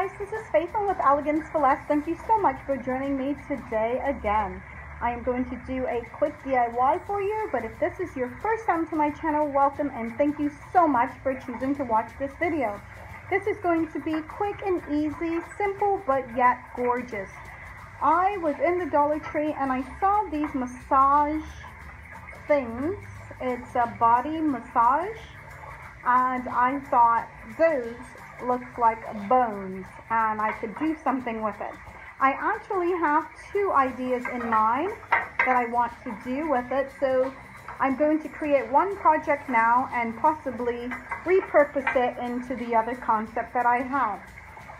guys, this is Faithlyn with Elegance for Less. Thank you so much for joining me today again. I am going to do a quick DIY for you, but if this is your first time to my channel, welcome and thank you so much for choosing to watch this video. This is going to be quick and easy, simple but yet gorgeous. I was in the Dollar Tree and I saw these massage things. It's a body massage and I thought those looked like bones and I could do something with it. I actually have two ideas in mind that I want to do with it, so I'm going to create one project now and possibly repurpose it into the other concept that I have.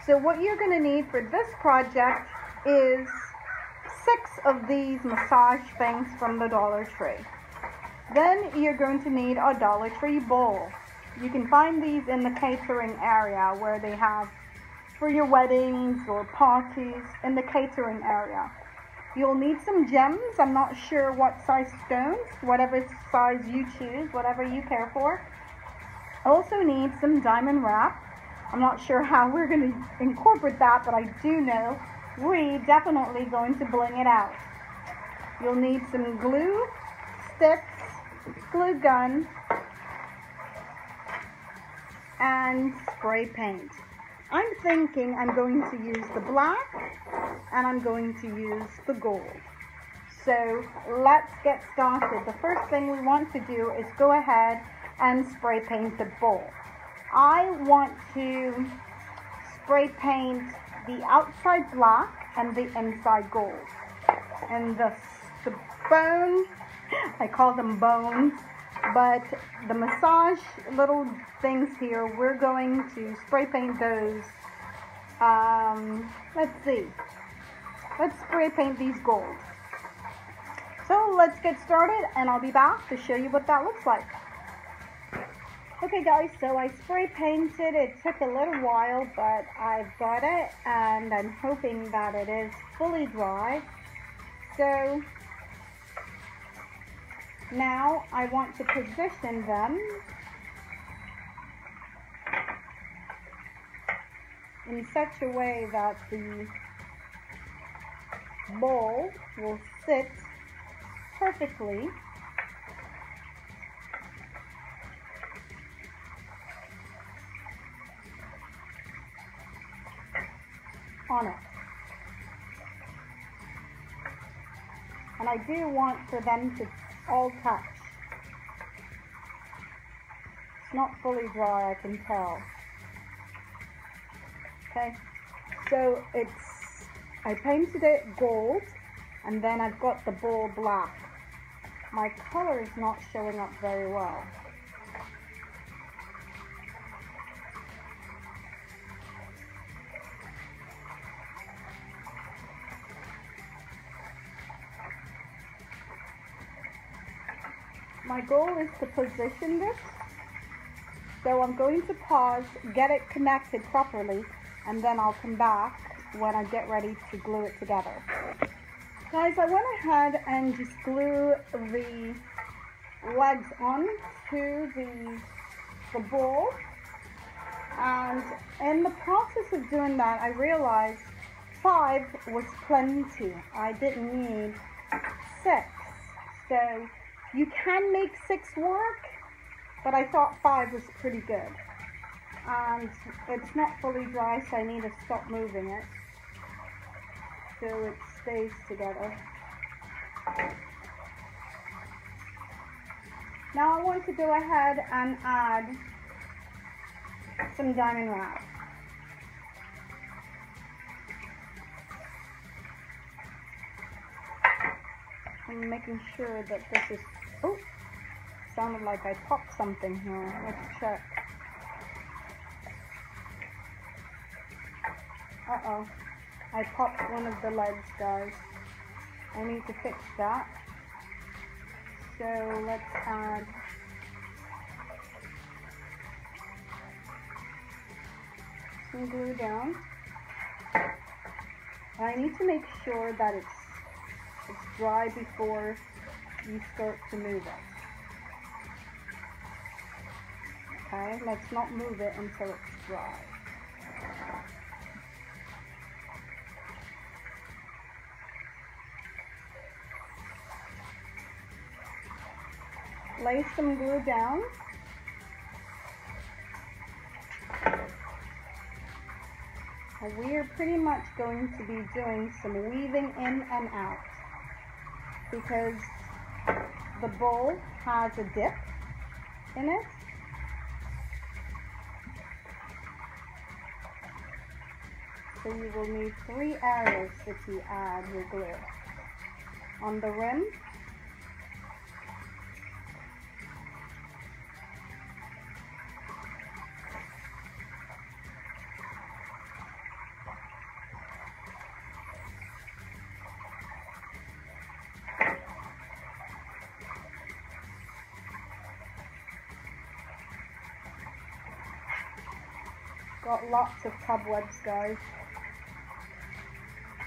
So what you're going to need for this project is 6 of these massage things from the Dollar Tree. Then you're going to need a Dollar Tree bowl. You can find these in the catering area where they have for your weddings or parties in the catering area. You'll need some gems. I'm not sure what size stones, whatever size you choose, whatever you care for. Also need some diamond wrap. I'm not sure how we're going to incorporate that, but I do know we're definitely going to bling it out. You'll need some glue, sticks, glue gun, and spray paint. I'm thinking I'm going to use the black and I'm going to use the gold. So let's get started. The first thing we want to do is go ahead and spray paint the bowl. I want to spray paint the outside black and the inside gold. And the bone, I call them bones, but the massage little things here, we're going to spray paint those. Let's spray paint these gold. So let's get started and I'll be back to show you what that looks like. Okay guys, so I spray painted. It took a little while, but I've got it and I'm hoping that it is fully dry. So now I want to position them in such a way that the bowl will sit perfectly on it. And I do want for them to all touch. It's not fully dry, I can tell. Okay, so I painted it gold and then I've got the bowl black. My color is not showing up very well. My goal is to position this, so I'm going to pause, get it connected properly, and then I'll come back when I get ready to glue it together. Guys, I went ahead and just glue the legs on to the bowl, and in the process of doing that, I realized 5 was plenty. I didn't need 6, so you can make 6 work, but I thought 5 was pretty good. And it's not fully dry, so I need to stop moving it so it stays together. Now I want to go ahead and add some diamond wrap. I'm making sure that this is, oh, sounded like I popped something here. Let's check. Uh-oh, I popped one of the legs, guys. I need to fix that. So let's add some glue down. I need to make sure that it's dry before you start to move it. Okay, let's not move it until it's dry. lay some glue down. We are pretty much going to be doing some weaving in and out because the bowl has a dip in it. So you will need 3 areas that you add your glue. On the rim, got lots of cobwebs, guys,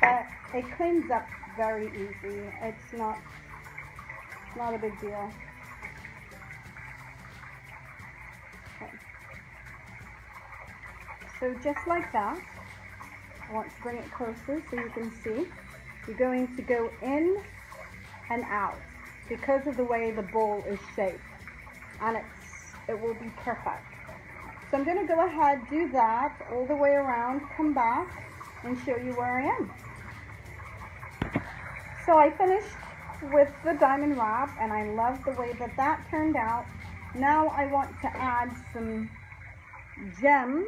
but it cleans up very easy. It's not a big deal. Okay. So just like that, I want to bring it closer so you can see. You're going to go in and out because of the way the bowl is shaped, and it will be perfect. So I'm going to go ahead, do that all the way around, come back and show you where I am. So I finished with the diamond wrap and I love the way that that turned out. Now I want to add some gems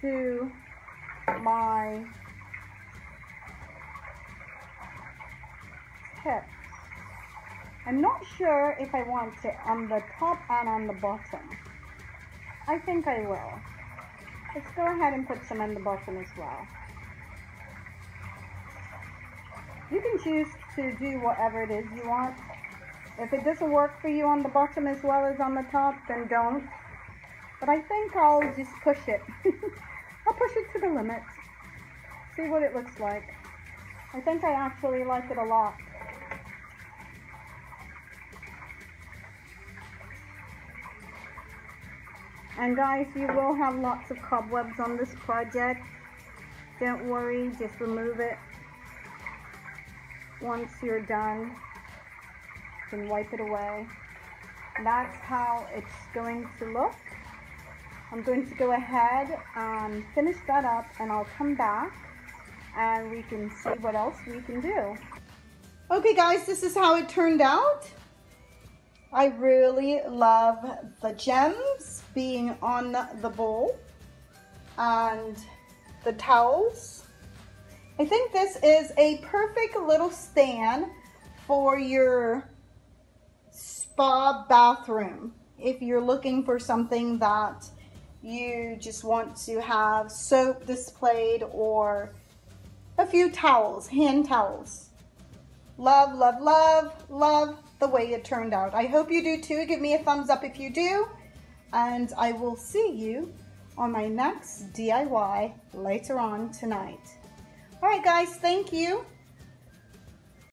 to my tips. I'm not sure if I want it on the top and on the bottom. I think I will. Let's go ahead and put some on the bottom as well. You can choose to do whatever it is you want. If it doesn't work for you on the bottom as well as on the top, then don't. But I think I'll just push it. I'll push it to the limit. See what it looks like. I think I actually like it a lot. And guys, you will have lots of cobwebs on this project. Don't worry, just remove it. Once you're done, you can wipe it away. That's how it's going to look. I'm going to go ahead and finish that up, and I'll come back and we can see what else we can do. Okay guys, this is how it turned out. I really love the gems being on the bowl and the towels. I think this is a perfect little stand for your spa bathroom. If you're looking for something that you just want to have soap displayed or a few towels, hand towels. Love, love, love, love the way it turned out. I hope you do too. Give me a thumbs up if you do. And I will see you on my next DIY later on tonight. All right, guys, thank you.